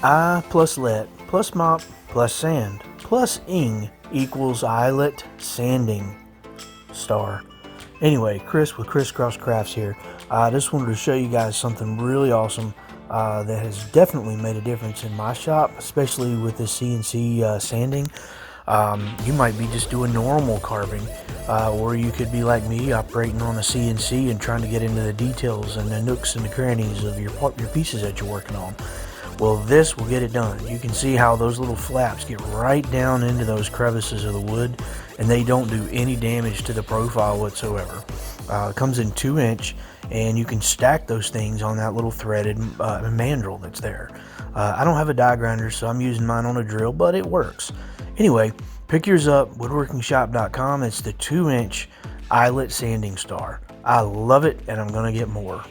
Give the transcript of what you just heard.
I plus let plus mop plus sand plus ing equals Eyelet Sanding Star. Anyway, Chris with Christcross Crafts here. I just wanted to show you guys something really awesome that has definitely made a difference in my shop, especially with the CNC sanding. You might be just doing normal carving, or you could be like me, operating on a CNC and trying to get into the details and the nooks and the crannies of your pieces that you're working on. Well, this will get it done. You can see how those little flaps get right down into those crevices of the wood, and they don't do any damage to the profile whatsoever. It comes in 2-inch, and you can stack those things on that little threaded mandrel that's there. I don't have a die grinder, so I'm using mine on a drill, but it works. Anyway, pick yours up, woodworkingshop.com. It's the 2-inch Eyelet Sanding Star. I love it, and I'm going to get more.